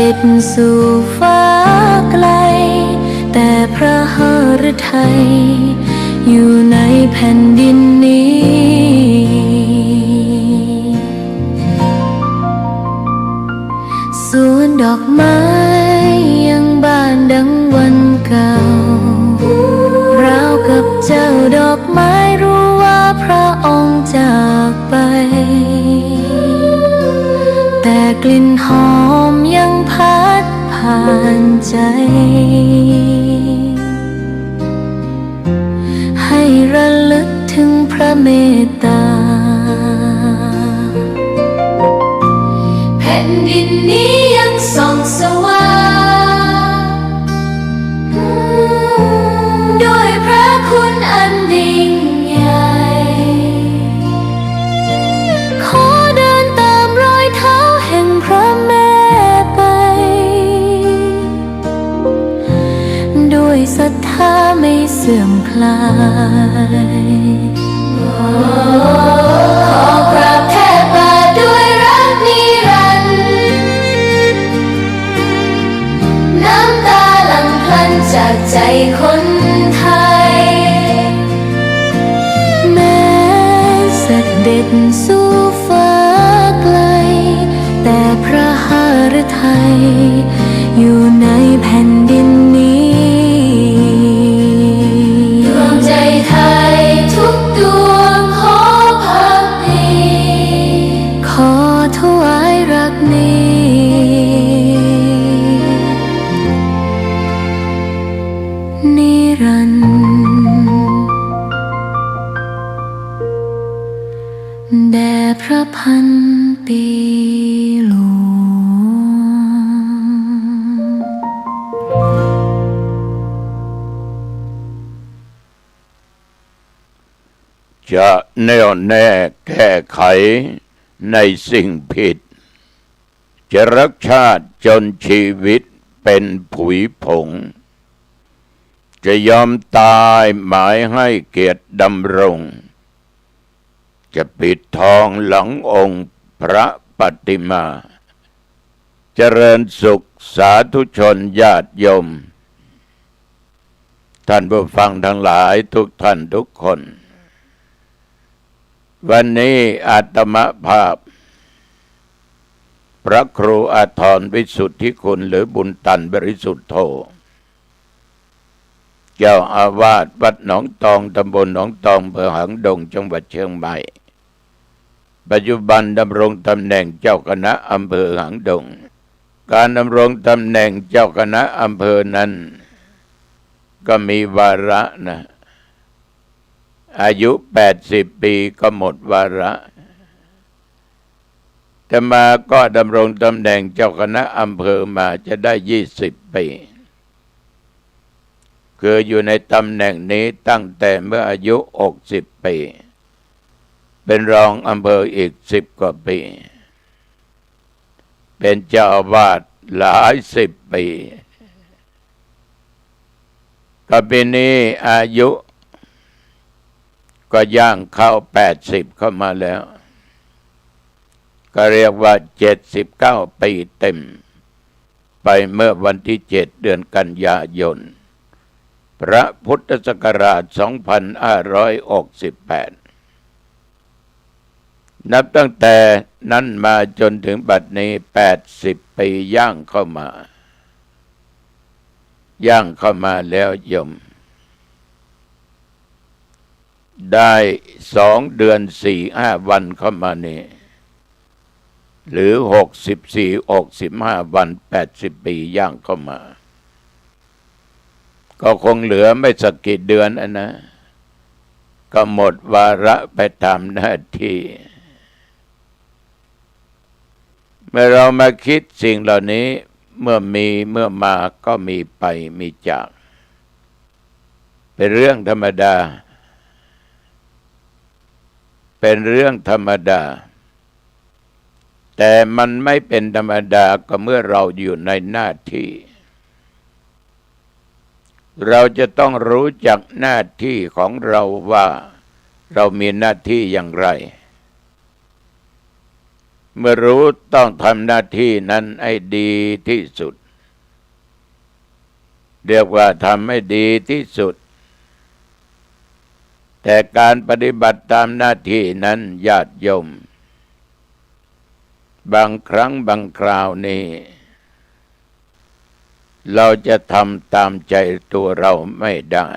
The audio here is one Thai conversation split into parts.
ด็จสู่ฟ้าไกลแต่พระหฤทัยอยู่ในแผ่นดินนี้สวนดอกไม้ยังบานดังวันเก่าราวกับเจ้าดอกไม้รู้ว่าพระองค์จากไปแต่กลิ่นหอมยังพัดผ่านใจให้ระลึกถึงพระเมตตาแผ่นดินนี้ยังส่องสว่างด้วยพระคุณอันยิ่งใหญ่ขอเดินตามรอยเท้าแห่งพระแม่ไปด้วยศรัทธาไม่เสื่อมคลายขอกราบแทบบาทด้วยรักนิรันดร์น้ำตาหลั่งพลันจากใจคนไทยแม้เสด็จสู่ฟ้าไกลแต่พระหฤทัยอยู่ในแผ่นดินนี้ดวงใจไทยทุกดวงขอพักดีขอถวายรักนี้นิรันดร์แด่พระพันปีหลวงจะแน่วแน่แก้ไขในสิ่งผิดจะรักชาติจนชีวิตเป็นผุยผงจะยอมตายหมายให้เกียรติดำรงจะปิดทองหลังองค์พระปฏิมาเจริญสุขสาธุชนญาติโยมท่านผู้ฟังทั้งหลายทุกท่านทุกคนวันนี้อาตมภาพพระครูอาทรวิสุทธิคุณหรือบุญตันบริสุทธโธเจ้าอาวาสวัดหนองตองตำบลหนองตองอำเภอหางดงจังหวัดเชียงใหม่ปัจจุบันดำรงตำแหน่งเจ้าคณะอำเภอหางดงการดำรงตำแหน่งเจ้าคณะอำเภอนั้นก็มีวาระนะอายุ80 ปีก็หมดวาระแต่มาก็ดำรงตำแหน่งเจ้าคณะอำเภอมาจะได้20 ปีคืออยู่ในตำแหน่งนี้ตั้งแต่เมื่ออายุ60 ปีเป็นรองอำเภออีก10 กว่าปีเป็นเจ้าอาวาสหลาย10 ปีก็ปีนี้อายุก็ย่างเข้า80เข้ามาแล้วก็เรียกว่า79 ปีเต็มไปเมื่อวันที่ 7 เดือนกันยายนพระพุทธศักราช 2568 นับตั้งแต่นั้นมาจนถึงบัดนี้80 ปีย่างเข้ามาแล้วโยมได้2 เดือน 4-5 วันเข้ามานี่หรือ64-65 วัน80 ปีย่างเข้ามาก็คงเหลือไม่สักกี่เดือนนะก็หมดวาระไปตามหน้าที่เมื่อเรามาคิดสิ่งเหล่านี้เมื่อมาก็มีไปมีจากเป็นเรื่องธรรมดาแต่มันไม่เป็นธรรมดาก็เมื่อเราอยู่ในหน้าที่เราจะต้องรู้จักหน้าที่ของเราว่าเรามีหน้าที่อย่างไร เมื่อรู้ต้องทำหน้าที่นั้นให้ดีที่สุดเรียกว่าทำให้ดีที่สุดแต่การปฏิบัติตามหน้าที่นั้นญาติโยมบางครั้งบางคราวนี้เราจะทำตามใจตัวเราไม่ได้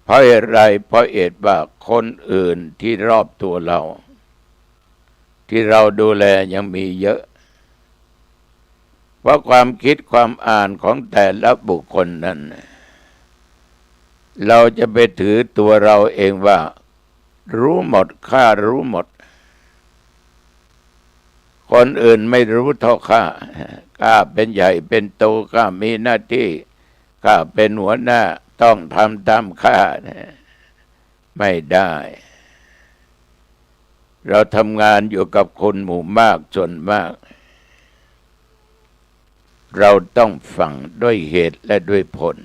เพราะอะไรเพราะเหตุว่าคนอื่นที่รอบตัวเราที่เราดูแลยังมีเยอะเพราะความคิดความอ่านของแต่ละบุคคลนั้นเราจะไปถือตัวเราเองว่ารู้หมดข้ารู้หมดคนอื่นไม่รู้เท่าข้าข้าเป็นใหญ่เป็นโตข้ามีหน้าที่ข้าเป็นหัวหน้าต้องทำตามข้าไม่ได้เราทำงานอยู่กับคนหมู่มากส่วนมากเราต้องฟังด้วยเหตุและด้วยผล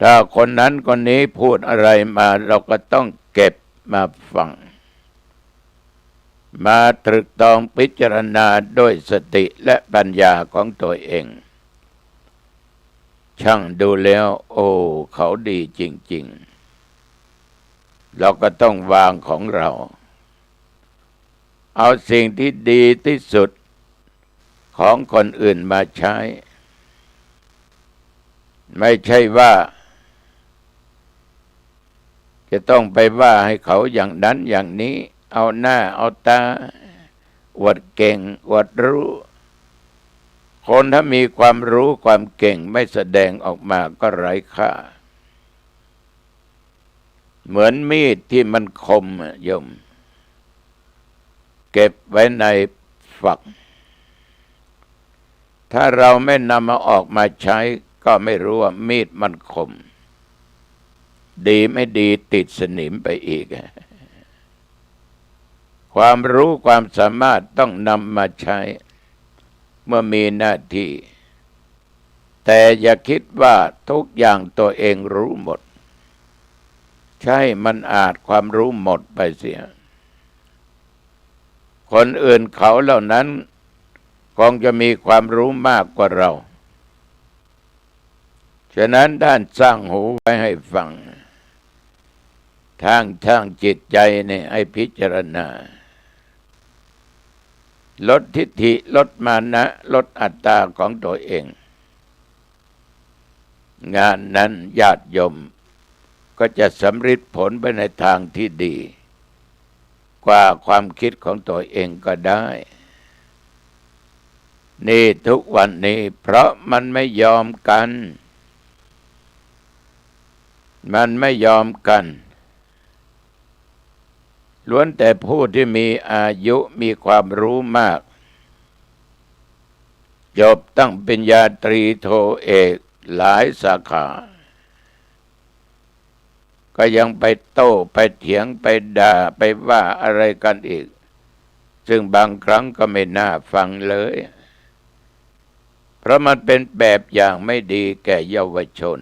ถ้าคนนั้นคนนี้พูดอะไรมาเราก็ต้องเก็บมาฟังมาตรึกตรองพิจารณาด้วยสติและปัญญาของตัวเองช่างดูแล้วโอ้เขาดีจริงๆเราก็ต้องวางของเราเอาสิ่งที่ดีที่สุดของคนอื่นมาใช้ไม่ใช่ว่าจะต้องไปว่าให้เขาอย่างนั้นอย่างนี้เอาหน้าเอาตาอวดเก่งอวดรู้คนถ้ามีความรู้ความเก่งไม่แสดงออกมาก็ไร้ค่าเหมือนมีดที่มันคมโยมเก็บไว้ในฝักถ้าเราไม่นำมาออกมาใช้ก็ไม่รู้ว่ามีดมันคมดีไม่ดีติดสนิมไปอีกความรู้ความสามารถต้องนำมาใช้เมื่อมีหน้าที่แต่อย่าคิดว่าทุกอย่างตัวเองรู้หมดใช่มันอาจความรู้หมดไปเสียคนอื่นเขาเหล่านั้นคงจะมีความรู้มากกว่าเราฉะนั้นด้านสร้างหูไว้ให้ฟังทางจิตใจเนี่ยให้พิจารณาลดทิฏฐิลดมานะลดอัตตาของตัวเองงานนั้นญาติโยมก็จะสำเร็จผลไปในทางที่ดีกว่าความคิดของตัวเองก็ได้นี่ทุกวันนี้เพราะมันไม่ยอมกันล้วนแต่ผู้ที่มีอายุมีความรู้มากจบตั้งปริญญาตรีโทเอกหลายสาขาก็ยังไปโต้ไปเถียงไปด่าไปว่าอะไรกันอีกซึ่งบางครั้งก็ไม่น่าฟังเลยเพราะมันเป็นแบบอย่างไม่ดีแก่เยาวชน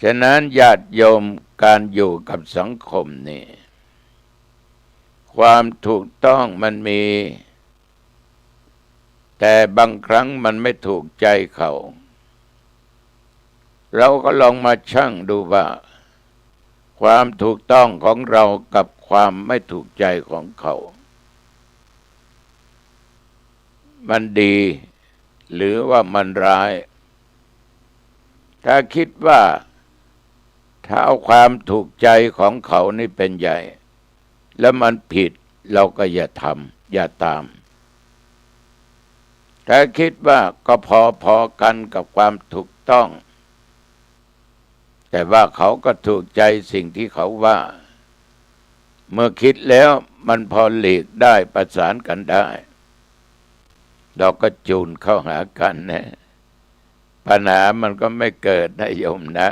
ฉะนั้นญาติโยมการอยู่กับสังคมนี่ความถูกต้องมันมีแต่บางครั้งมันไม่ถูกใจเขาเราก็ลองมาชั่งดูว่าความถูกต้องของเรากับความไม่ถูกใจของเขามันดีหรือว่ามันร้ายถ้าคิดว่าถ้าเอาความถูกใจของเขานี่เป็นใหญ่แล้วมันผิดเราก็อย่าทำอย่าตามถ้าคิดว่าก็พอกันกับความถูกต้องแต่ว่าเขาก็ถูกใจสิ่งที่เขาว่าเมื่อคิดแล้วมันพอหลีกได้ประสานกันได้เราก็จูนเข้าหากันนะปัญหามันก็ไม่เกิดนะโยมนะ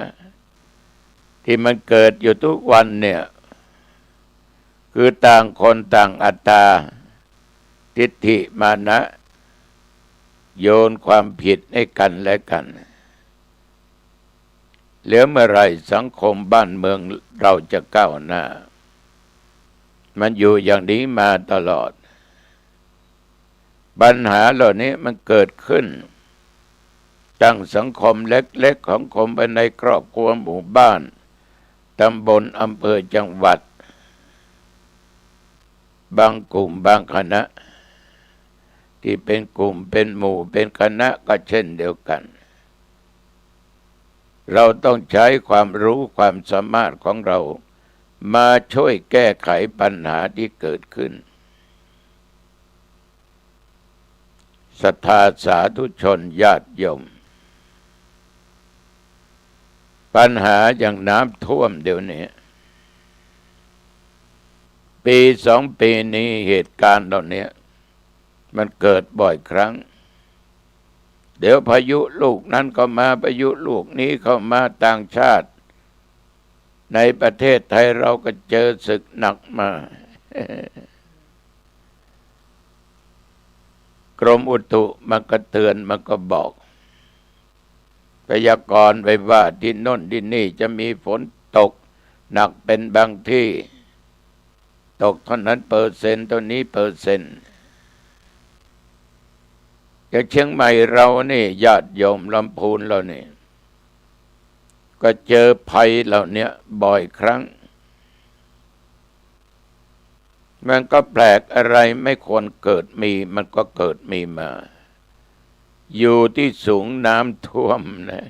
ที่มันเกิดอยู่ทุกวันเนี่ยคือต่างคนต่างอัตตาทิฏฐิมานะโยนความผิดให้กันและกันเหลือเมื่อไรสังคมบ้านเมืองเราจะก้าวหน้า มันอยู่อย่างนี้มาตลอดปัญหาเหล่านี้มันเกิดขึ้นตั้งสังคมเล็กๆของคนภายในครอบครัวหมู่บ้านตำบลอำเภอจังหวัดบางกลุ่มบางคณะที่เป็นกลุ่มเป็นหมู่เป็นคณะก็เช่นเดียวกันเราต้องใช้ความรู้ความสามารถของเรามาช่วยแก้ไขปัญหาที่เกิดขึ้นศรัทธาสาธุชนญาติโยมปัญหาอย่างน้ำท่วมเดี๋ยวนี้ปี2 ปีนี้เหตุการณ์เหล่านี้มันเกิดบ่อยครั้งเดี๋ยวพายุลูกนั้นก็มาพายุลูกนี้เข้ามาต่างชาติในประเทศไทยเราก็เจอศึกหนักมา กรมอุตุมันก็เตือนมันก็บอกพยากรณ์ไว้ว่าที่โน่นที่นี่จะมีฝนตกหนักเป็นบางที่ตกเท่านั้นเปอร์เซ็นต์เท่านี้เปอร์เซ็นต์อย่างเชียงใหม่เรานี่ญาติโยมลำพูนเรานี่ก็เจอภัยเหล่านี้บ่อยครั้งมันก็แปลกอะไรไม่ควรเกิดมีมันก็เกิดมีมาอยู่ที่สูงน้ำท่วมนะ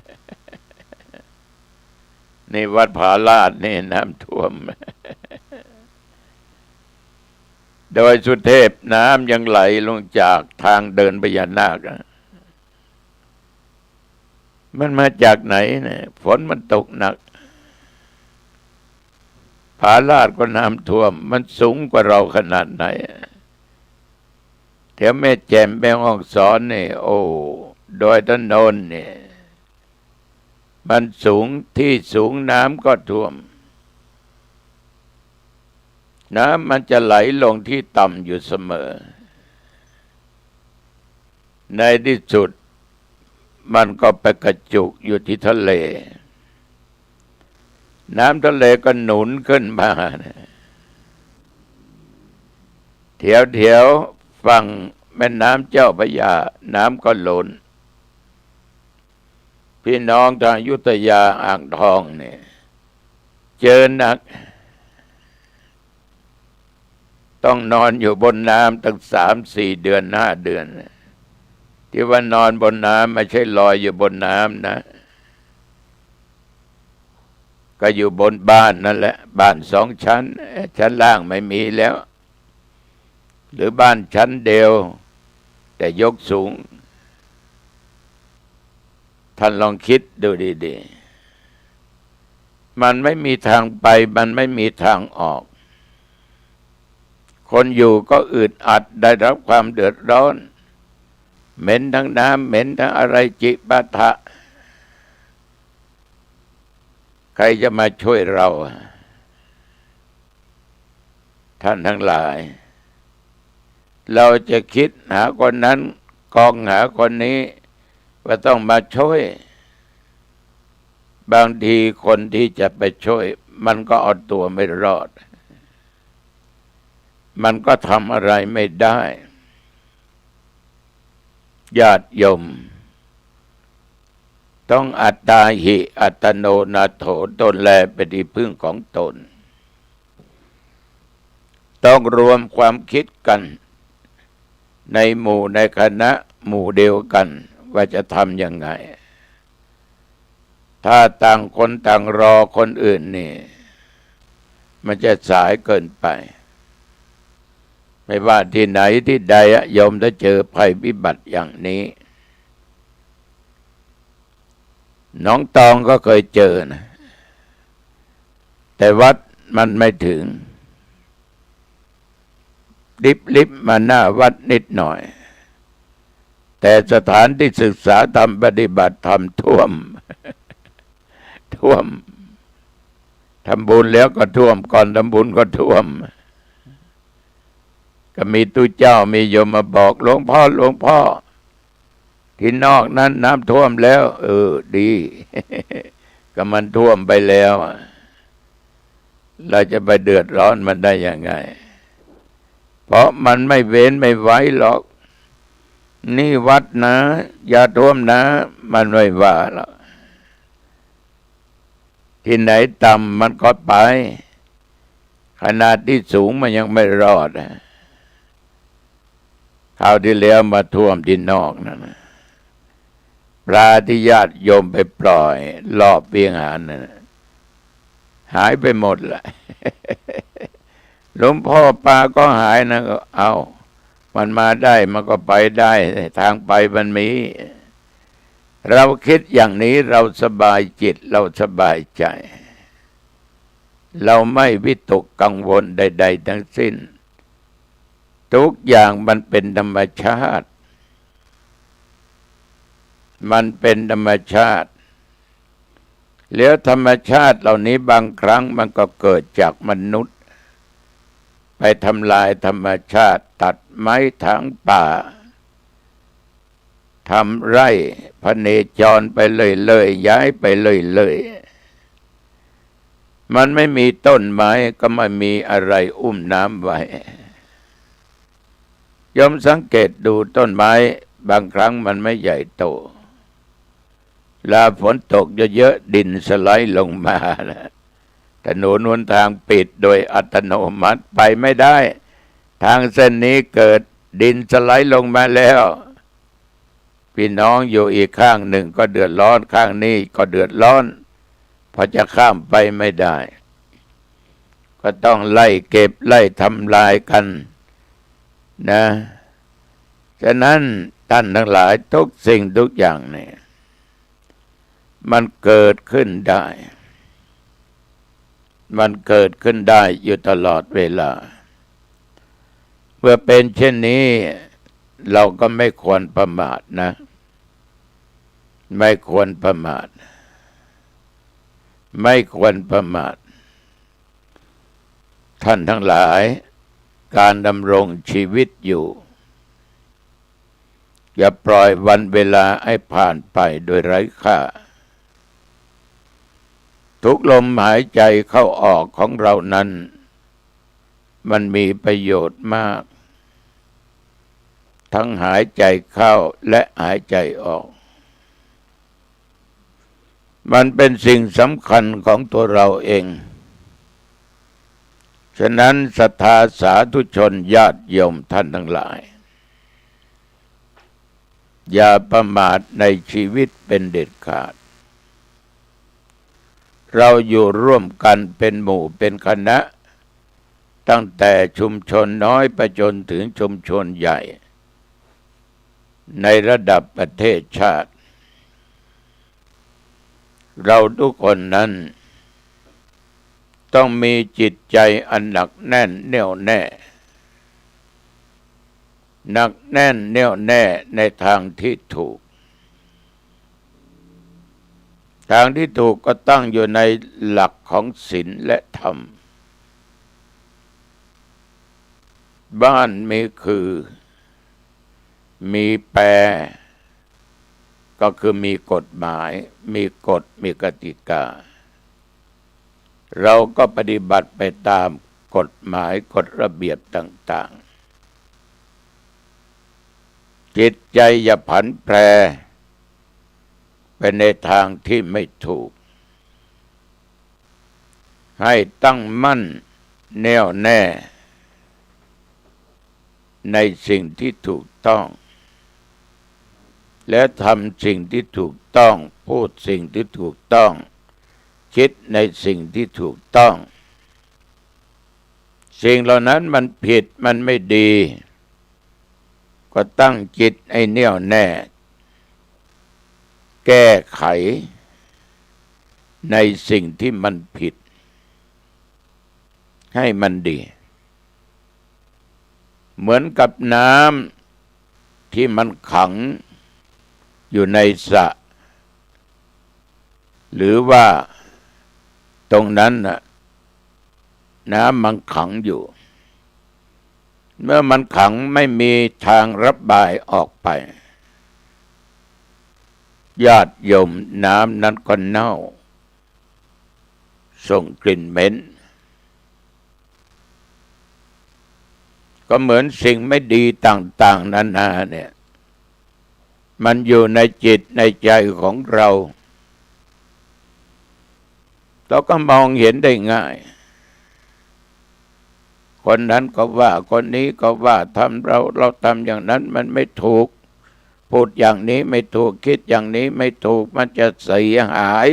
ในวัดผาลาดนี่น้ำท่วมโดยสุเทพน้ำยังไหลลงจากทางเดินพญานาคมันมาจากไหนเนี่ยฝนมันตกหนักผาลาดก็น้ำท่วมมันสูงกว่าเราขนาดไหนแถวแม่แจ่มแม่ฮ่องสอนนี่โอ้ดอยถนนนี่มันสูงที่สูงน้ำก็ท่วมน้ำมันจะไหลลงที่ต่ำอยู่เสมอในที่สุดมันก็ไปกระจุกอยู่ที่ทะเลน้ำทะเลก็หนุนขึ้นมาแถวฝั่งแม่น้ำเจ้าพระยาน้ำก็ล้นพี่น้องทางอยุธยาอ่างทองเนี่ยเจอหนักต้องนอนอยู่บนน้ำตั้ง3-4 เดือน5 เดือนที่ว่านอนบนน้ำไม่ใช่ลอยอยู่บนน้ำนะก็อยู่บนบ้านนั่นแหละบ้าน2 ชั้นชั้นล่างไม่มีแล้วหรือบ้านชั้นเดียวแต่ยกสูงท่านลองคิดดูดีๆมันไม่มีทางไปมันไม่มีทางออกคนอยู่ก็อึดอัดได้รับความเดือดร้อนเหม็นทั้งน้ำเหม็นทั้งอะไรจิปาถะใครจะมาช่วยเราท่านทั้งหลายเราจะคิดหาคนนั้นกองหาคนนี้ว่าต้องมาช่วยบางทีคนที่จะไปช่วยมันก็เอาตัวไม่รอดมันก็ทำอะไรไม่ได้ญาติโยมต้องอัตตาหิอัตโนนาโถตนแลเป็นที่พึ่งของตนต้องรวมความคิดกันในหมู่ในคณะหมู่เดียวกันว่าจะทำยังไงถ้าต่างคนต่างรอคนอื่นนี่มันจะสายเกินไปไม่ว่าที่ไหนที่ใดโยมถ้าเจอภัยพิบัติอย่างนี้น้องตองก็เคยเจอนะแต่วัดมันไม่ถึงลิบมาหน้าวัดนิดหน่อยแต่สถานที่ศึกษาธรรมปฏิบัติธรรมท่วมทำบุญแล้วก็ท่วมก่อนทำบุญก็ท่วมก็มีตู้เจ้ามีโยมมาบอกหลวงพ่อที่นอกนั้นน้ำท่วมแล้วดี ก็มันท่วมไปแล้วเราจะไปเดือดร้อนมันได้ยังไง เพราะมันไม่เว้นไม่ไว้หรอกนี่วัดนะอย่าท่วมนะมันไม่ว่าหรอกที่ไหนต่ำมันก็ไปขนาดที่สูงมันยังไม่รอดคราวที่แล้วมาท่วมที่นอกนั่นปลาที่ญาติโยมไปปล่อยรอบเวียงหาญนั่นหายไปหมดเลยหลวงพ่อปลาก็หายนะก็เอามันมาได้มันก็ไปได้ทางไปมันมีเราคิดอย่างนี้เราสบายจิตเราสบายใจเราไม่วิตกกังวลใดๆทั้งสิ้นทุกอย่างมันเป็นธรรมชาติมันเป็นธรรมชาติแล้วธรรมชาติเหล่านี้บางครั้งมันก็เกิดจากมนุษย์ไปทำลายธรรมชาติตัดไม้ถางป่าทำไร่พเนจรไปเลยย้ายไปเลยมันไม่มีต้นไม้ก็ไม่มีอะไรอุ้มน้ำไว้ยอมสังเกตดูต้นไม้บางครั้งมันไม่ใหญ่โตลาฝนตกเยอะๆดินสไลด์ลงมาถนนหนทางปิดโดยอัตโนมัติไปไม่ได้ทางเส้นนี้เกิดดินสไลด์ลงมาแล้วพี่น้องอยู่อีกข้างหนึ่งก็เดือดร้อนข้างนี้ก็เดือดร้อนพอจะข้ามไปไม่ได้ก็ต้องไล่เก็บไล่ทำลายกันนะฉะนั้นท่านทั้งหลายทุกสิ่งทุกอย่างเนี่ยมันเกิดขึ้นได้มันเกิดขึ้นได้อยู่ตลอดเวลาเมื่อเป็นเช่นนี้เราก็ไม่ควรประมาทนะไม่ควรประมาทไม่ควรประมาทท่านทั้งหลายการดำรงชีวิตอยู่อย่าปล่อยวันเวลาให้ผ่านไปโดยไร้ค่าทุกลมหายใจเข้าออกของเรานั้นมันมีประโยชน์มากทั้งหายใจเข้าและหายใจออกมันเป็นสิ่งสำคัญของตัวเราเองฉะนั้นศรัทธาสาธุชนญาติโยมท่านทั้งหลายอย่าประมาทในชีวิตเป็นเด็ดขาดเราอยู่ร่วมกันเป็นหมู่เป็นคณะตั้งแต่ชุมชนน้อยไปจนถึงชุมชนใหญ่ในระดับประเทศชาติเราทุกคนนั้นต้องมีจิตใจอันหนักแน่นแน่วแน่หนักแน่นแน่วแน่ในทางที่ถูกทางที่ถูกก็ตั้งอยู่ในหลักของศีลและธรรมบ้านมีคือมีแปรก็คือมีกฎหมายมีกฎมีกติกาเราก็ปฏิบัติไปตามกฎหมายกฎระเบียบต่างๆจิตใจอย่าผันแปรไปในทางที่ไม่ถูกให้ตั้งมั่นแน่วแน่ในสิ่งที่ถูกต้องและทำสิ่งที่ถูกต้องพูดสิ่งที่ถูกต้องคิดในสิ่งที่ถูกต้องสิ่งเหล่านั้นมันผิดมันไม่ดีก็ตั้งจิตให้แน่วแน่แก้ไขในสิ่งที่มันผิดให้มันดีเหมือนกับน้ำที่มันขังอยู่ในสระหรือว่าตรงนั้นน่ะน้ำมันขังอยู่เมื่อมันขังไม่มีทางระบายออกไปญาติโยมน้ำนั้นก็เน่าส่งกลิ่นเหม็น ก็เหมือนสิ่งไม่ดีต่างๆนานาเนี่ยมันอยู่ในจิตในใจของเราก็มองเห็นได้ง่ายคนนั้นก็ว่าคนนี้ก็ว่าทำเราทำอย่างนั้นมันไม่ถูกพูดอย่างนี้ไม่ถูกคิดอย่างนี้ไม่ถูกมันจะเสียหาย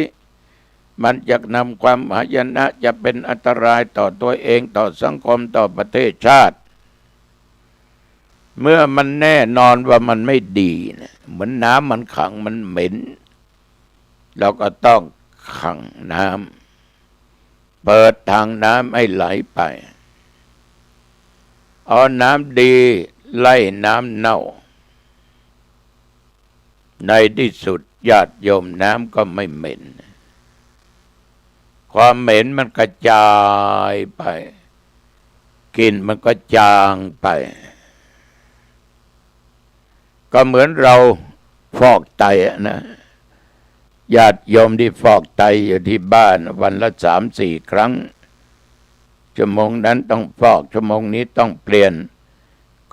มันจะนำความหายนะจะเป็นอันตรายต่อตัวเองต่อสังคมต่อประเทศชาติเมื่อมันแน่นอนว่ามันไม่ดีนะเหมือนน้ำมันขังมันเหม็นเราก็ต้องขังน้ำเปิดทางน้ำให้ไหลไปเอาน้ำดีไล่น้ำเน่าในที่สุดญาติโยมน้ำก็ไม่เหม็นความเหม็นมันกระจายไปกลิ่นมันก็จางไปก็เหมือนเราฟอกไตนะญาติโยมที่ฟอกไตอยู่ที่บ้านวันละ3-4 ครั้งชั่วโมงนั้นต้องฟอกชั่วโมงนี้ต้องเปลี่ยน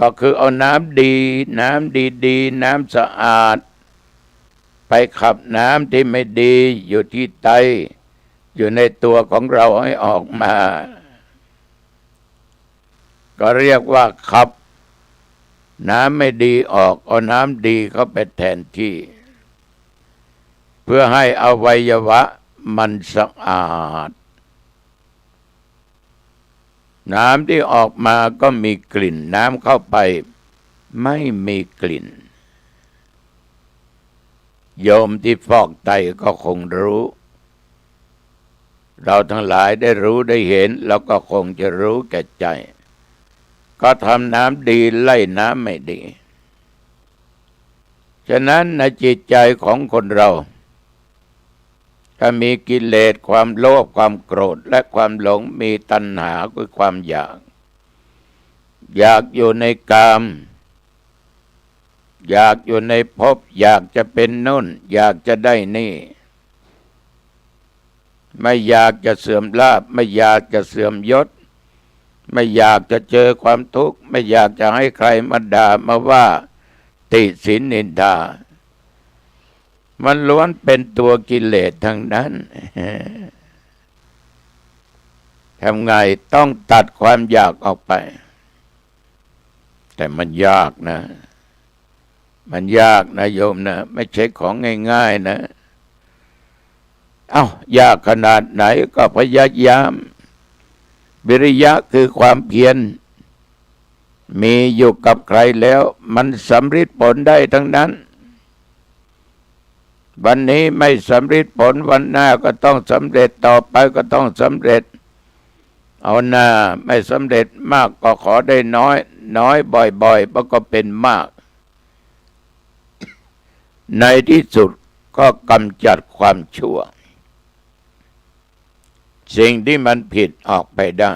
ก็คือเอาน้ำดีน้ำดีๆน้ำสะอาดไปขับน้ำที่ไม่ดีอยู่ที่ไตอยู่ในตัวของเราให้ออกมาก็เรียกว่าขับน้ำไม่ดีออกเอาน้ำดีเข้าไปแทนที่เพื่อให้อวัยวะมันสะอาดน้ำที่ออกมาก็มีกลิ่นน้ำเข้าไปไม่มีกลิ่นโยมที่ฟอกไตก็คงรู้เราทั้งหลายได้รู้ได้เห็นแล้วก็คงจะรู้แก่ใจก็ทำน้ำดีไล่น้ำไม่ดีฉะนั้นในจิตใจของคนเราถ้ามีกิเลสความโลภความโกรธและความหลงมีตัณหาคือความอยากอยู่ในกามอยากอยู่ในภพอยากจะเป็นโน่นอยากจะได้นี่ไม่อยากจะเสื่อมลาภไม่อยากจะเสื่อมยศไม่อยากจะเจอความทุกข์ไม่อยากจะให้ใครมาด่ามาว่าติฉินนินทามันล้วนเป็นตัวกิเลสทั้งนั้นทำไงต้องตัดความอยากออกไปแต่มันยากนะมันยากนะโยมนะไม่ใช่ของง่ายๆนะยากขนาดไหนก็พยายามวิริยะคือความเพียรมีอยู่กับใครแล้วมันสำเร็จผลได้ทั้งนั้นวันนี้ไม่สำเร็จผลวันหน้าก็ต้องสำเร็จต่อไปก็ต้องสำเร็จเอาหน้าไม่สำเร็จมากก็ขอได้น้อยบ่อยมันก็เป็นมากในที่สุดก็กำจัดความชั่วสิ่งที่มันผิดออกไปได้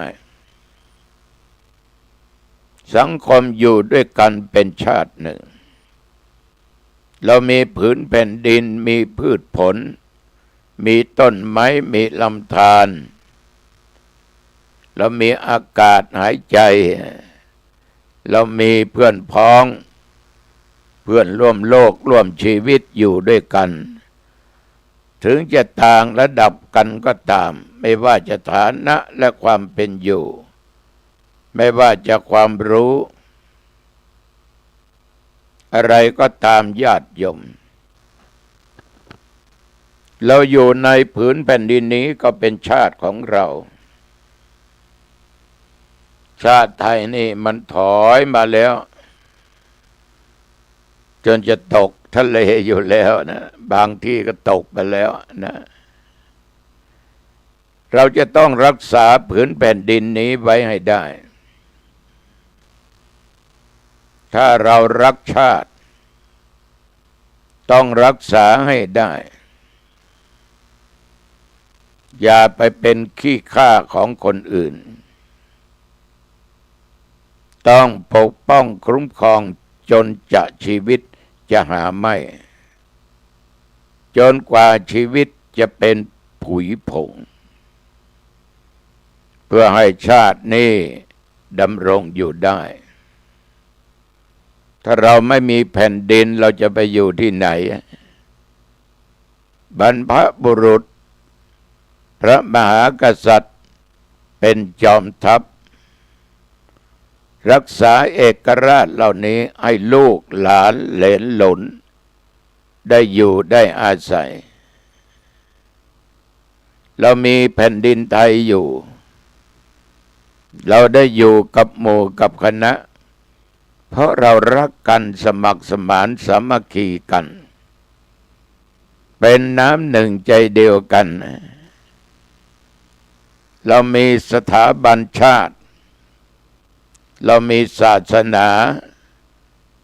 สังคมอยู่ด้วยกันเป็นชาติหนึ่งเรามีผืนแผ่นดินมีพืชผลมีต้นไม้มีลำธารเรามีอากาศหายใจเรามีเพื่อนพ้องเพื่อนร่วมโลกร่วมชีวิตอยู่ด้วยกันถึงจะต่างระดับกันก็ตามไม่ว่าจะฐานะและความเป็นอยู่ไม่ว่าจะความรู้อะไรก็ตามญาติโยมเราอยู่ในผืนแผ่นดินนี้ก็เป็นชาติของเราชาติไทยนี่มันถอยมาแล้วจนจะตกทะเลอยู่แล้วนะบางที่ก็ตกไปแล้วนะเราจะต้องรักษาผืนแผ่นดินนี้ไว้ให้ได้ถ้าเรารักชาติต้องรักษาให้ได้อย่าไปเป็นขี้ข้าของคนอื่นต้องปกป้องคุ้มครองจนจะชีวิตจะหาไม่จนกว่าชีวิตจะเป็นผุยผงเพื่อให้ชาตินี้ดำรงอยู่ได้ ถ้าเราไม่มีแผ่นดินเราจะไปอยู่ที่ไหนบรรพบุรุษพระมหากษัตริย์เป็นจอมทัพรักษาเอกราชเหล่านี้ให้ลูกหลานเหลนหลนได้อยู่ได้อาศัยเรามีแผ่นดินไทยอยู่เราได้อยู่กับหมู่กับคณะเพราะเรารักกันสมัครสมานสามัคคีกันเป็นน้ำหนึ่งใจเดียวกันเรามีสถาบันชาติเรามีศาสนา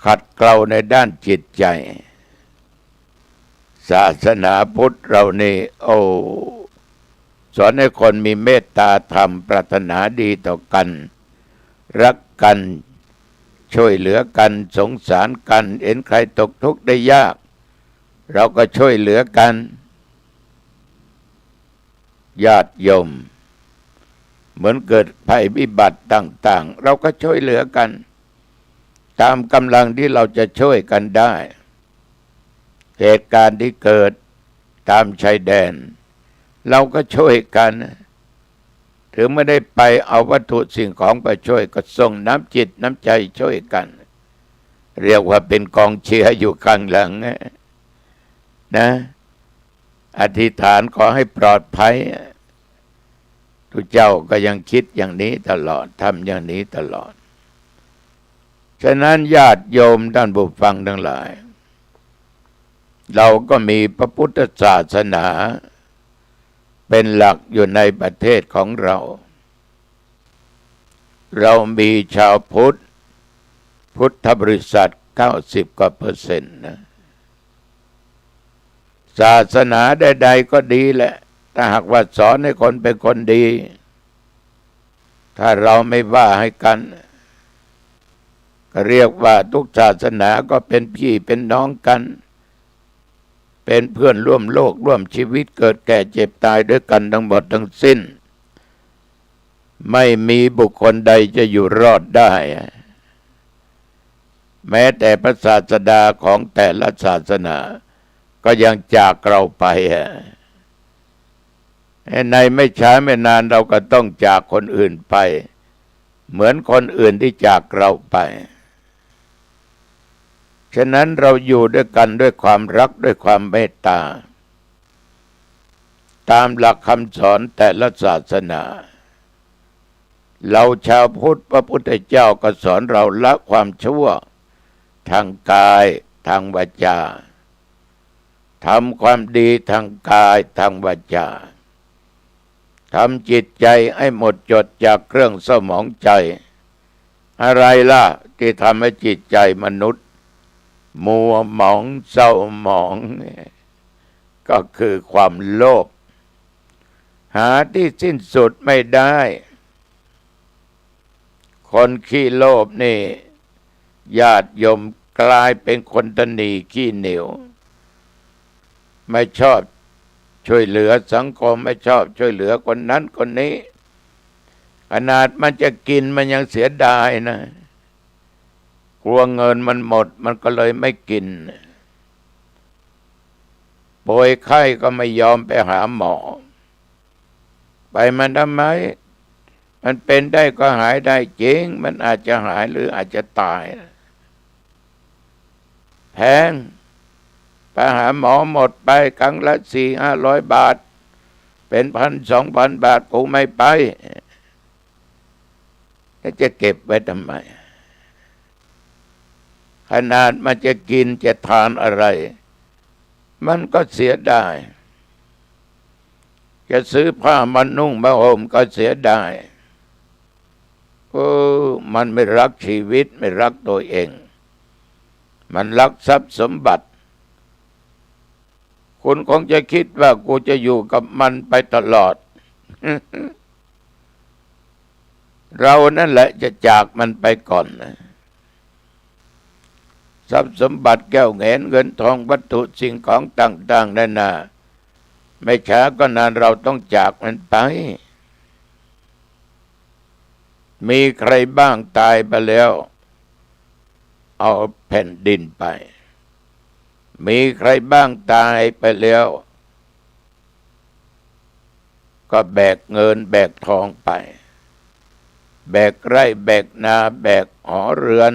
ขัดเกลาในด้านจิตใจศาสนาพุทธเรานี่สอนให้คนมีเมตตาธรรมปรารถนาดีต่อกันรักกันช่วยเหลือกันสงสารกันเห็นใครตกทุกข์ได้ยากเราก็ช่วยเหลือกันญาติโยมเหมือนเกิดภัยพิบัติต่างๆเราก็ช่วยเหลือกันตามกำลังที่เราจะช่วยกันได้เหตุการณ์ที่เกิดตามชายแดนเราก็ช่วยกันถึงไม่ได้ไปเอาวัตถุสิ่งของไปช่วยก็ส่งน้ำจิตน้ำใจช่วยกันเรียกว่าเป็นกองเชียร์อยู่ข้างหลังนะอธิษฐานขอให้ปลอดภัยทุกเจ้าก็ยังคิดอย่างนี้ตลอดทำอย่างนี้ตลอดฉะนั้นญาติโยมท่านผู้ฟังทั้งหลายเราก็มีพระพุทธศาสนาเป็นหลักอยู่ในประเทศของเราเรามีชาวพุทธบริษัท90 กว่าเปอร์เซ็นต์นะศาสนาใดๆก็ดีแหละถ้าหากว่าสอนให้คนเป็นคนดีถ้าเราไม่ว่าให้กันก็เรียกว่าทุกศาสนาก็เป็นพี่เป็นน้องกันเป็นเพื่อนร่วมโลกร่วมชีวิตเกิดแก่เจ็บตายด้วยกันทั้งหมดทั้งสิ้นไม่มีบุคคลใดจะอยู่รอดได้แม้แต่พระศาสดาของแต่ละศาสนาก็ยังจากเราไปในไม่ช้าไม่นานเราก็ต้องจากคนอื่นไปเหมือนคนอื่นที่จากเราไปฉะนั้นเราอยู่ด้วยกันด้วยความรักด้วยความเมตตาตามหลักคำสอนแต่ละศาสนาเราชาวพุทธพระพุทธเจ้าก็สอนเราละความชั่วทางกายทางวาจาทำความดีทางกายทางวาจาทำจิตใจให้หมดจดจากเครื่องเศร้าหมองใจอะไรล่ะที่ทำให้จิตใจมนุษย์มัวหมองเศร้าหมองก็คือความโลภหาที่สิ้นสุดไม่ได้คนขี้โลภนี่ญาติโยมกลายเป็นคนตนีขี้เหนียวไม่ชอบช่วยเหลือสังคมไม่ชอบช่วยเหลือคนนั้นคนนี้ขนาดมันจะกินมันยังเสียดายนะกลัวเงินมันหมดมันก็เลยไม่กินป่วยไข้ก็ไม่ยอมไปหาหมอไปมันทำไมมันเป็นได้ก็หายได้จริงมันอาจจะหายหรืออาจจะตายแพงไปหาหมอหมดไปครั้งละ400-500 บาทเป็น1,000-2,000 บาทกูไม่ไปแล้วจะเก็บไว้ทำไมขนาดมันจะกินจะทานอะไรมันก็เสียดายจะซื้อผ้ามันนุ่งมาห่มก็เสียดายมันไม่รักชีวิตไม่รักตัวเองมันรักทรัพย์สมบัติคุณคงจะคิดว่ากูจะอยู่กับมันไปตลอด เรานั่นแหละจะจากมันไปก่อนนะทรัพย์สมบัติแก้วแหวนเงินทองวัตถุสิ่งของต่างๆนานาไม่ช้าก็นานเราต้องจากมันไปมีใครบ้างตายไปแล้ว เอาแผ่นดินไปมีใครบ้างตายไปแล้วก็แบกเงินแบกทองไปแบกไร่แบกนาแบกหอเรือน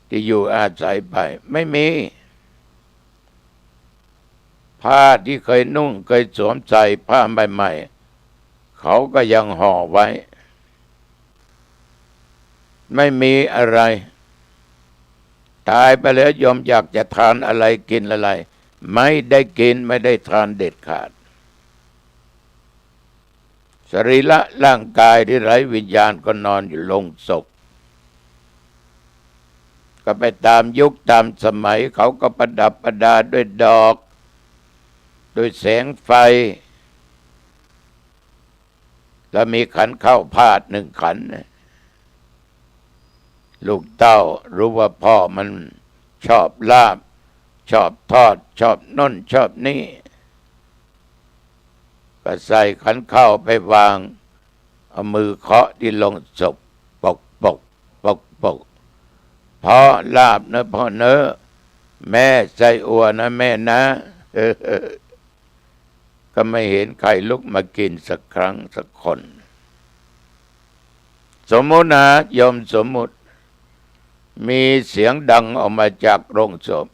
ที่อยู่อาศัยไปไม่มีผ้าที่เคยนุ่งเคยสวมใส่ผ้าใหม่ๆเขาก็ยังห่อไว้ไม่มีอะไรตายไปแล้วยอมอยากจะทานอะไรกินอะไรไม่ได้กินไม่ได้ทานเด็ดขาดสรีระร่างกายที่ไร้วิญญาณก็นอนอยู่ลงศพก็ไปตามยุคตามสมัยเขาก็ประดับประดาด้วยดอกด้วยแสงไฟแล้วมีขันข้าวพาดหนึ่งขันลูกเต้ารู้ว่าพ่อมันชอบลาบชอบทอดชอบน้นชอบนี่ก็ใส่ขันข้าวไปวางเอามือเคาะที่ลงศพปกปกปกปกพ่อลาบนะพ่อเนอะแม่ใจอัวนะแม่นะก็ไม่เห็นใครลุกมากินสักครั้งสักคนสมมุตินะโยมสมมุติมีเสียงดังออกมาจากโรงศพ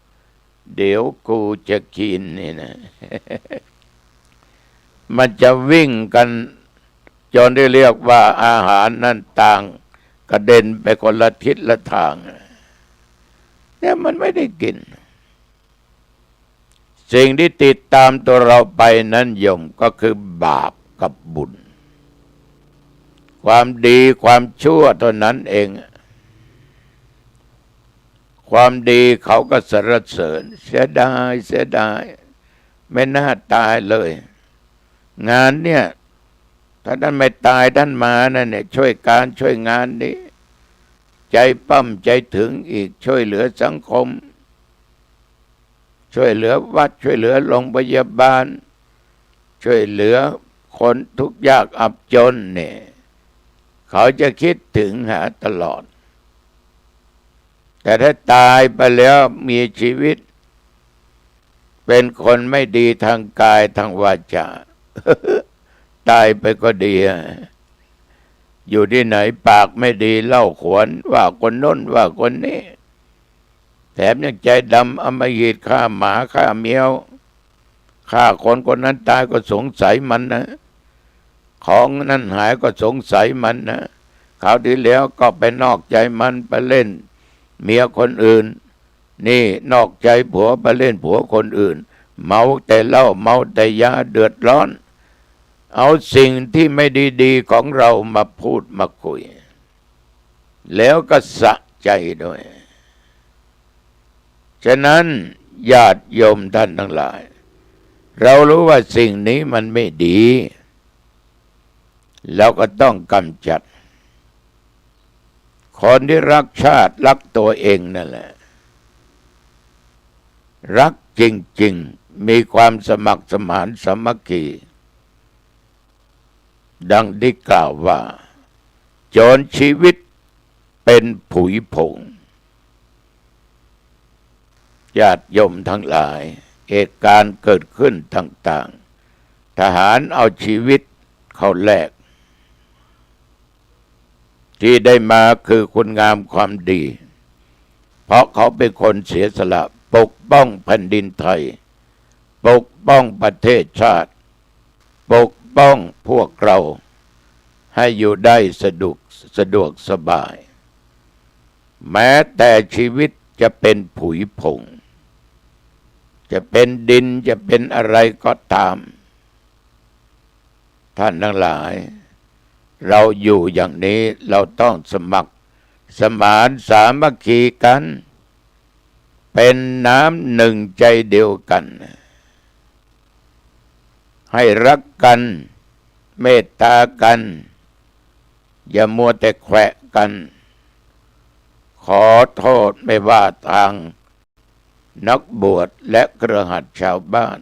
เดี๋ยวกูจะกินนี่นะ มันจะวิ่งกันจนได้เรียกว่าอาหารนั่นต่างกระเด็นไปคนละทิศละทางเนี่ยมันไม่ได้กินสิ่งที่ติดตามตัวเราไปนั้นโยมก็คือบาปกับบุญความดีความชั่วเท่านั้นเองความดีเขาก็สรรเสริญเสียดายไม่น่าตายเลยงานเนี่ยถ้าท่านไม่ตายท่านมานั่นเนี่ยช่วยการช่วยงานนี้ใจปั้มใจถึงอีกช่วยเหลือสังคมช่วยเหลือวัดช่วยเหลือโรงพยาบาลช่วยเหลือคนทุกข์ยากอับจนเนี่ยเขาจะคิดถึงหาตลอดแต่ถ้าตายไปแล้วมีชีวิตเป็นคนไม่ดีทางกายทางวาจา ตายไปก็ดีอยู่ที่ไหนปากไม่ดีเล่าขวนว่าคนโน้นว่าคนนี้แถมยังใจดำอำมหิตฆ่าหมาฆ่าแมวฆ่าคนคนนั้นตายก็สงสัยมันนะของนั้นหายก็สงสัยมันนะคราวที่แล้วก็ไปนอกใจมันไปเล่นเมียคนอื่นนี่นอกใจผัวไปเล่นผัวคนอื่นเมาแต่เหล้าเมาแต่ยาเดือดร้อนเอาสิ่งที่ไม่ดีๆของเรามาพูดมาคุยแล้วก็สะใจด้วยฉะนั้นญาติโยมท่านทั้งหลายเรารู้ว่าสิ่งนี้มันไม่ดีเราก็ต้องกำจัดคนที่รักชาติรักตัวเองนั่นแหละรักจริงๆมีความสมัครสมานสามัคคีดังที่กล่าวว่าจนชีวิตเป็นผุยผงญาติโยมทั้งหลายเหตุการณ์เกิดขึ้นต่างๆทหารเอาชีวิตเข้าแลกที่ได้มาคือคุณงามความดีเพราะเขาเป็นคนเสียสละปกป้องแผ่นดินไทยปกป้องประเทศชาติปกป้องพวกเราให้อยู่ได้สะดวกสบายแม้แต่ชีวิตจะเป็นผุยผงจะเป็นดินจะเป็นอะไรก็ตามท่านทั้งหลายเราอยู่อย่างนี้เราต้องสมัครสมานสามัคคีกันเป็นน้ำหนึ่งใจเดียวกันให้รักกันเมตตากันอย่ามัวแต่แขวะกันขอโทษไม่ว่าทางนักบวชและเครือขัดชาวบ้าน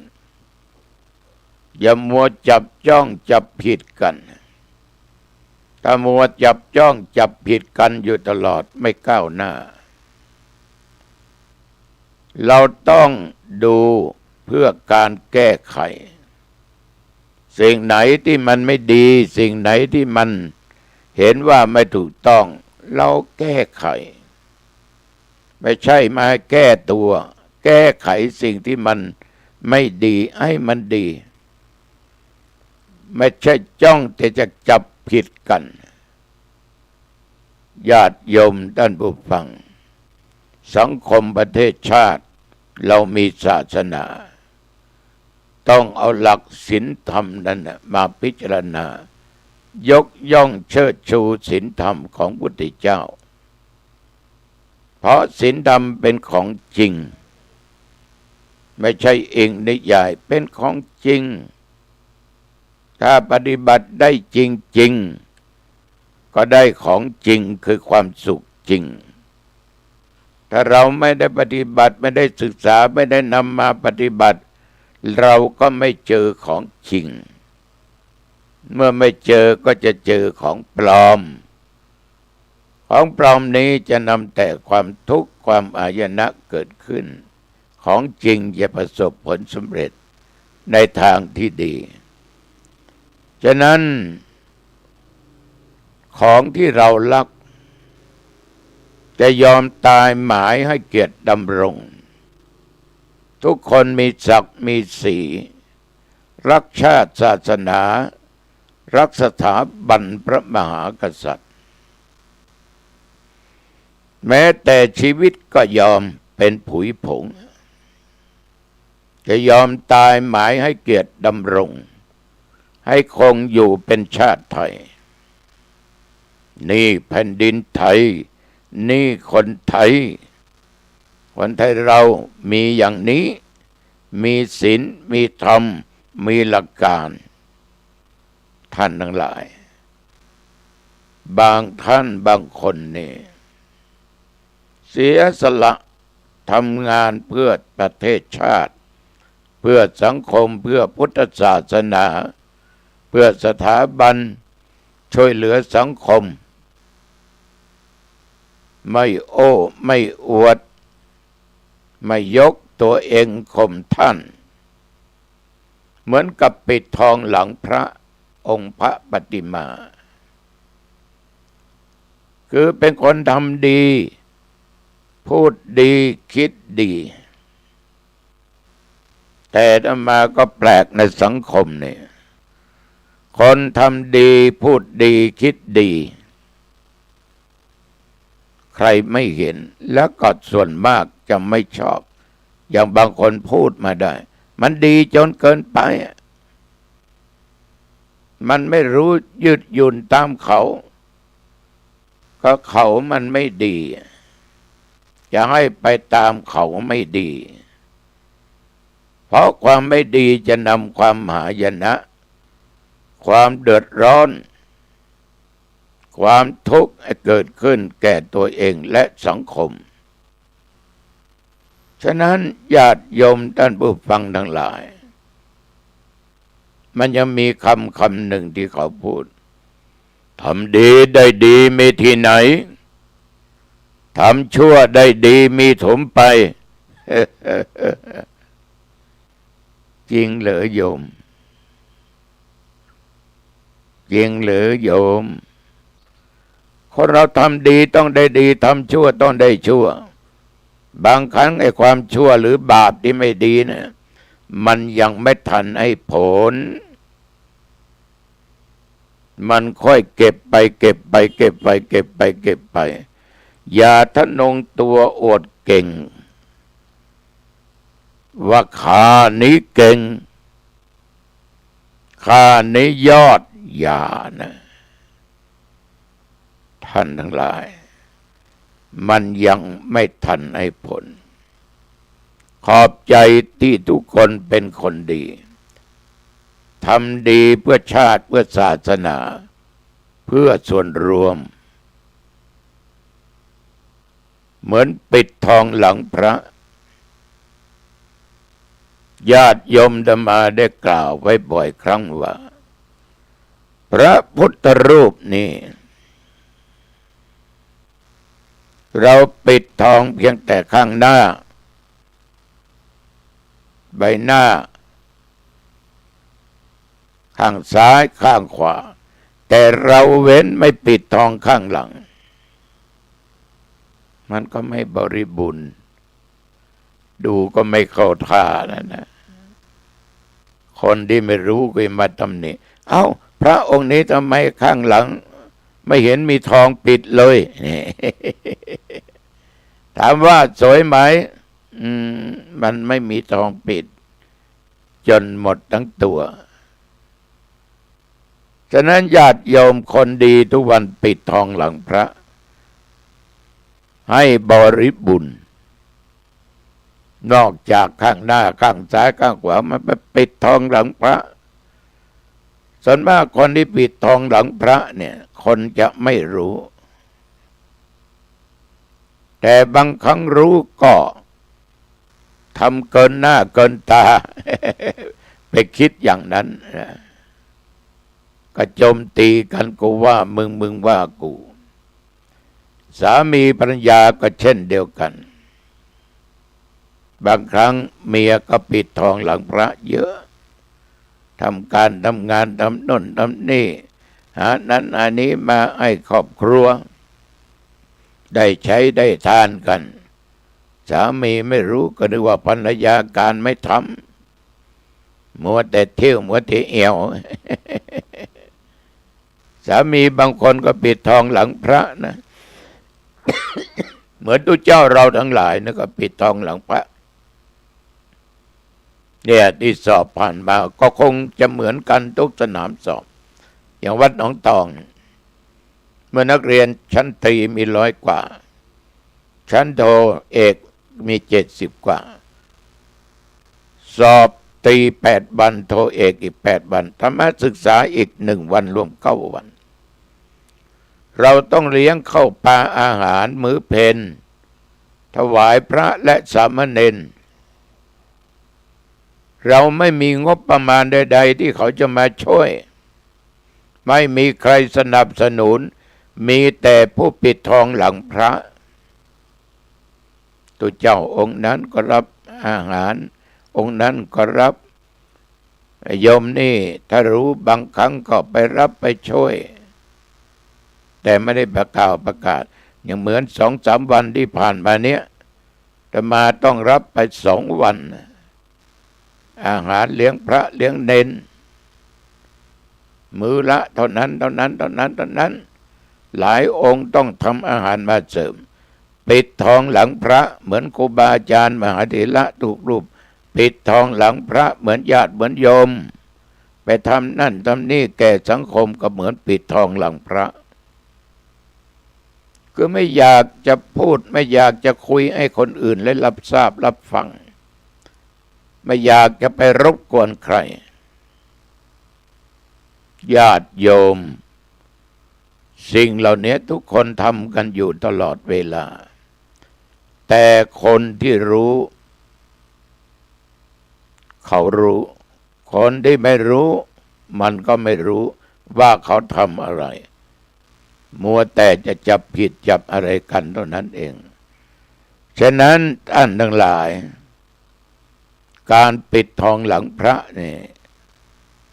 อย่ามัวจับจ้องจับผิดกันถ้ามัวจับจ้องจับผิดกันอยู่ตลอดไม่ก้าวหน้า เราต้องดูเพื่อการแก้ไขสิ่งไหนที่มันไม่ดีสิ่งไหนที่มันเห็นว่าไม่ถูกต้องเราแก้ไขไม่ใช่มาแก้ตัวแก้ไขสิ่งที่มันไม่ดีให้มันดีไม่ใช่จ้องแต่จะจับผิดกันญาติโยมท่านผู้ฟังสังคมประเทศชาติเรามีศาสนาต้องเอาหลักศีลธรรมนั้นมาพิจารณายกย่องเชิดชูศีลธรรมของพุทธเจ้าเพราะศีลธรรมเป็นของจริงไม่ใช่เองนิยายเป็นของจริงถ้าปฏิบัติได้จริงๆก็ได้ของจริงคือความสุขจริงถ้าเราไม่ได้ปฏิบัติไม่ได้ศึกษาไม่ได้นำมาปฏิบัติเราก็ไม่เจอของจริงเมื่อไม่เจอก็จะเจอของปลอมของปลอมนี้จะนำแต่ความทุกข์ความอายนะเกิดขึ้นของจริงจะประสบผลสำเร็จในทางที่ดีฉะนั้นของที่เรารักจะยอมตายหมายให้เกียรติดำรงทุกคนมีศักดิ์มีสีรักชาติศาสนารักสถาบันพระมหากษัตริย์แม้แต่ชีวิตก็ยอมเป็นผุยผงจะยอมตายหมายให้เกียรติดำรงให้คงอยู่เป็นชาติไทยนี่แผ่นดินไทยนี่คนไทยคนไทยเรามีอย่างนี้มีศีลมีธรรมมีหลักการท่านทั้งหลายบางท่านบางคนนี่เสียสละทำงานเพื่อประเทศชาติเพื่อสังคมเพื่อพุทธศาสนาเพื่อสถาบันช่วยเหลือสังคมไม่โอ้ไม่อวดไม่ยกตัวเองข่มท่านเหมือนกับปิดทองหลังพระองค์พระปฏิมาคือเป็นคนทำดีพูดดีคิดดีแต่อาตมาก็แปลกในสังคมเนี่ยคนทำดีพูดดีคิดดีใครไม่เห็นแล้วก็ส่วนมากจะไม่ชอบอย่างบางคนพูดมาได้มันดีจนเกินไปมันไม่รู้ยืดหยุ่นตามเขาก็เขามันไม่ดีจะให้ไปตามเขาไม่ดีเพราะความไม่ดีจะนำความหายนะความเดือดร้อนความทุกข์ให้เกิดขึ้นแก่ตัวเองและสังคมฉะนั้นญาติโยมท่านผู้ฟังทั้งหลายมันยังมีคำหนึ่งที่เขาพูดทำดีได้ดีมีที่ไหนทำชั่วได้ดีมีถมไป จริงเหรอโยมจริงเหรอโยมคนเราทำดีต้องได้ดีทำชั่วต้องได้ชั่วบางครั้งไอ้ความชั่วหรือบาปที่ไม่ดีเนี่ยมันยังไม่ทันให้ผลมันค่อยเก็บไปเก็บไปเก็บไปเก็บไปเก็บไปอย่าทะนงตัวอวดเก่งว่าข้านี้เก่งข้านี้ยอดอย่านะท่านทั้งหลายมันยังไม่ทันให้ผลขอบใจที่ทุกคนเป็นคนดีทำดีเพื่อชาติเพื่อศาสนาเพื่อส่วนรวมเหมือนปิดทองหลังพระญาติโยมธรรมาได้กล่าวไว้บ่อยครั้งว่าพระพุทธรูปนี้เราปิดทองเพียงแต่ข้างหน้า ใบหน้าข้างซ้ายข้างขวาแต่เราเว้นไม่ปิดทองข้างหลังมันก็ไม่บริบูรณ์ดูก็ไม่เข้าท่านะคนที่ไม่รู้ก็มาตำหนิเอ้าพระองค์นี้ทำไมข้างหลังไม่เห็นมีทองปิดเลยนี่ถามว่าสวยไหมมันไม่มีทองปิดจนหมดทั้งตัวฉะนั้นญาติโยมคนดีทุกวันปิดทองหลังพระให้บริบูรณ์นอกจากข้างหน้าข้างซ้ายข้างขวามันไปปิดทองหลังพระส่วนมากคนที่ปิดทองหลังพระเนี่ยคนจะไม่รู้แต่บางครั้งรู้ก็ทำเกินหน้าเกินตา ไปคิดอย่างนั้นก็โจมตีกันกูว่ามึงว่ากูสามีภรรยาก็เช่นเดียวกันบางครั้งเมียก็ปิดทองหลังพระเยอะทำการทำงานทำโน่นทำนี่หานั้นอันนี้มาให้ครอบครัวได้ใช้ได้ทานกันสามีไม่รู้ก็นึกว่าภรรยาการไม่ทำมัวแต่เที่ยวมัวแต่เอว สามีบางคนก็ปิดทองหลังพระนะ เหมือนตัวเจ้าเราทั้งหลายนะก็ปิดทองหลังพระเนี่ยที่สอบผ่านมาก็คงจะเหมือนกันทุกสนามสอบอย่างวัดหนองตองเมื่อนักเรียนชั้นตรีมี100 กว่าชั้นโทเอกมี70 กว่าสอบตรี8 วันโทเอกอีก8 วันธรรมศึกษาอีก1 วันรวม9 วันเราต้องเลี้ยงข้าวปลาอาหารมื้อเพลถวายพระและสามเณรเราไม่มีงบประมาณใดๆที่เขาจะมาช่วยไม่มีใครสนับสนุนมีแต่ผู้ปิดทองหลังพระตัวเจ้าองค์นั้นก็รับอาหารองค์นั้นก็รับโยมนี่ถ้ารู้บางครั้งก็ไปรับไปช่วยแต่ไม่ได้ประกาศอย่างเหมือน2-3 วันที่ผ่านมาเนี้ยแต่มาต้องรับไป2 วันอาหารเลี้ยงพระเลี้ยงเณรมื้อละเท่านั้นหลายองค์ต้องทำอาหารมาเสริมปิดทองหลังพระเหมือนครูบาอาจารย์มหาเถระทุกรูปปิดทองหลังพระเหมือนญาติเหมือนโยมไปทำนั่นทำนี่แก่สังคมก็เหมือนปิดทองหลังพระก็ไม่อยากจะพูดไม่อยากจะคุยให้คนอื่นได้รับทราบรับฟังไม่อยากจะไปรบกวนใครญาติโยมสิ่งเหล่านี้ทุกคนทำกันอยู่ตลอดเวลาแต่คนที่รู้เขารู้คนที่ไม่รู้มันก็ไม่รู้ว่าเขาทำอะไรมัวแต่จะจับผิดจับอะไรกันเท่านั้นเองฉะนั้นท่านทั้งหลายการปิดทองหลังพระนี่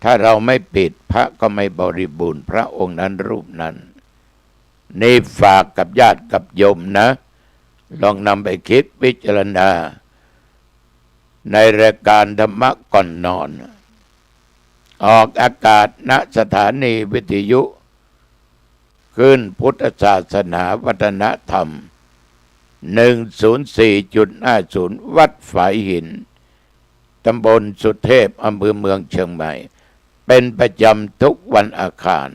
ถ้าเราไม่ปิดพระก็ไม่บริบูรณ์พระองค์นั้นรูปนั้นนี่ฝากกับญาติกับโยมนะลองนำไปคิดพิจารณาในรายการธรรมะก่อนนอนออกอากาศณสถานีวิทยุขึ้นพุทธศาสนาวัฒนธรรม 104.50 วัดฝายหินตำบลสุเทพอำเภอเมืองเชียงใหม่เป็นประจำทุกวันอาคาร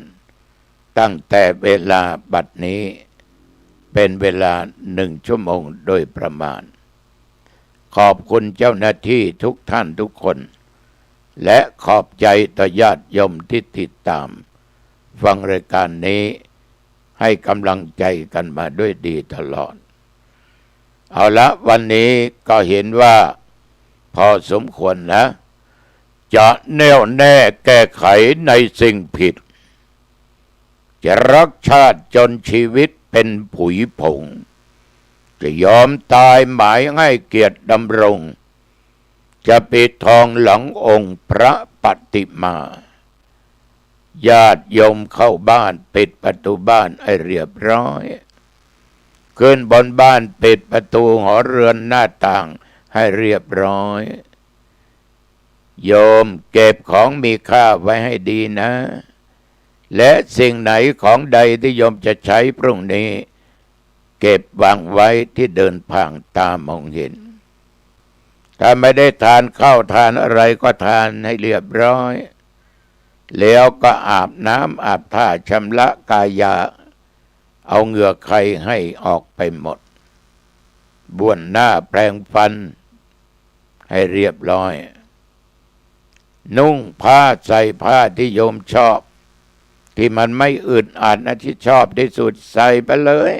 ตั้งแต่เวลาบัดนี้เป็นเวลา1 ชั่วโมงโดยประมาณขอบคุณเจ้าหน้าที่ทุกท่านทุกคนและขอบใจต่อญาติโยมที่ติดตามฟังรายการนี้ให้กำลังใจกันมาด้วยดีตลอดเอาละวันนี้ก็เห็นว่าพอสมควรนะจะแน่วแน่แก้ไขในสิ่งผิดจะรักชาติจนชีวิตเป็นผุยผงจะยอมตายหมายให้เกียรติดำรง จะปิดทองหลังองค์พระปฏิมา ญาติโยมเข้าบ้านปิดประตูบ้านให้เรียบร้อยขึ้นบนบ้านปิดประตูหอเรือนหน้าต่างให้เรียบร้อย โยมเก็บของมีค่าไว้ให้ดีนะ และสิ่งไหนของใดที่โยมจะใช้พรุ่งนี้เก็บวางไว้ที่เดินผ่านตามองเห็นถ้าไม่ได้ทานข้าวทานอะไรก็ทานให้เรียบร้อยแล้วก็อาบน้ำอาบท่าชำระกายาเอาเหงื่อใครให้ออกไปหมดบ้วนหน้าแปรงฟันให้เรียบร้อยนุ่งผ้าใส่ผ้าที่โยมชอบที่มันไม่อึดอัดนะที่ชอบที่สุดใส่ไปเลย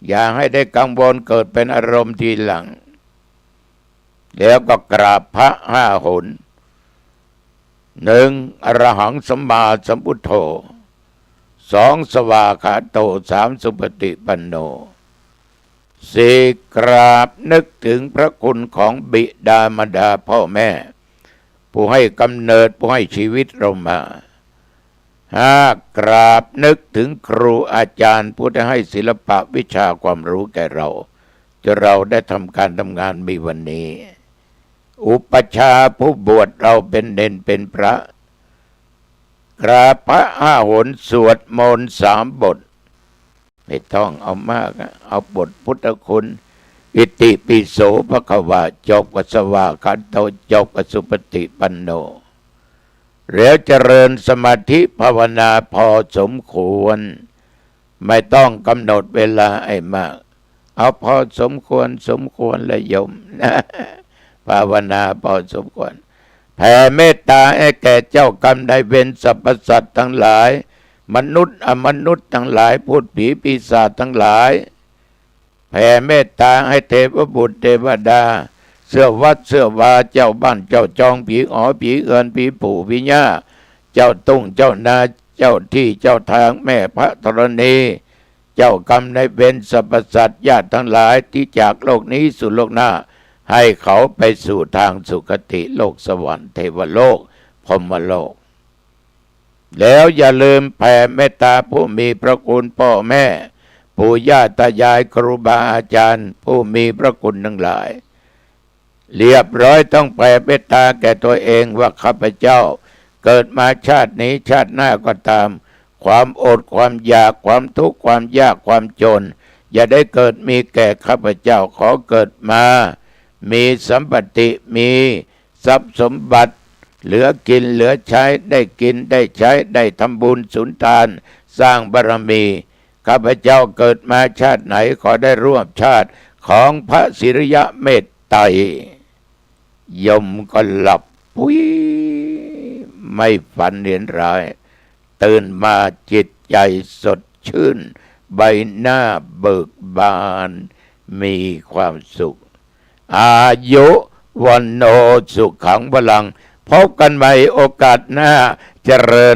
อย่าให้ได้กังวลเกิดเป็นอารมณ์ทีหลังแล้วก็กราบพระ5 หน 1. อรหังสัมมาสัมพุทโธ 2. สวากขาโต 3. สุปฏิปันโน 4. กราบนึกถึงพระคุณของบิดามารดาพ่อแม่ผู้ให้กำเนิดผู้ให้ชีวิตเรามา 5. กราบนึกถึงครูอาจารย์ผู้ได้ให้ศิลปะวิชาความรู้แก่เราจนเราได้ทำการทำงานมีวันนี้ อุปชฌาย์ผู้บวชเราเป็นเนนเป็นพระกราบพระ5 หนสวดมนต์3 บทไม่ต้องเอามากเอาบทพุทธคุณอิติปิโสภควาจบกับสวากขาโตจบกับสุปฏิปันโนแล้วเจริญสมาธิภาวนาพอสมควรไม่ต้องกำหนดเวลาไอ้มากเอาพอสมควรละโยมนะภาวนาพอสมควรแผ่เมตตาให้แก่เจ้ากรรมนายเวรสรรพสัตว์ทั้งหลายมนุษย์อมนุษย์ทั้งหลายพูดผีปีศาจทั้งหลายแผ่เมตตาให้เทพบุตรเทวดาเสื้อวัดเสื้อวาเจ้าบ้านเจ้าจองผีอ๋อผีเอือนผีปู่ผีย่าเจ้าตุ้งเจ้านาเจ้าที่เจ้าทางแม่พระธรณีเจ้ากรรมนายเวรสรรพสัตว์ญาติทั้งหลายที่จากโลกนี้สู่โลกหน้าให้เขาไปสู่ทางสุคติโลกสวรรค์เทวโลกพรหมโลกแล้วอย่าลืมแผ่เมตตาผู้มีพระคุณพ่อแม่ปู่ย่าตายายครูบาอาจารย์ผู้มีพระคุณทั้งหลายเรียบร้อยต้องแผ่เมตตาแก่ตัวเองว่าข้าพเจ้าเกิดมาชาตินี้ชาติหน้าก็ตามความอดความอยากความทุกข์ความยากความจนอย่าได้เกิดมีแก่ข้าพเจ้าขอเกิดมามีสัมปติมีทรัพย์สมบัติเหลือกินเหลือใช้ได้กินได้ใช้ได้ทำบุญสุนทานสร้างบารมีข้าพเจ้าเกิดมาชาติไหนขอได้ร่วมชาติของพระศิริยะเมตไตรยมก็หลับปุ้ยไม่ฝันเห็นร้ายตื่นมาจิตใจสดชื่นใบหน้าเบิกบานมีความสุขอายุวันโนสุขังพลังพบกันใหม่โอกาสหน้าเจริญ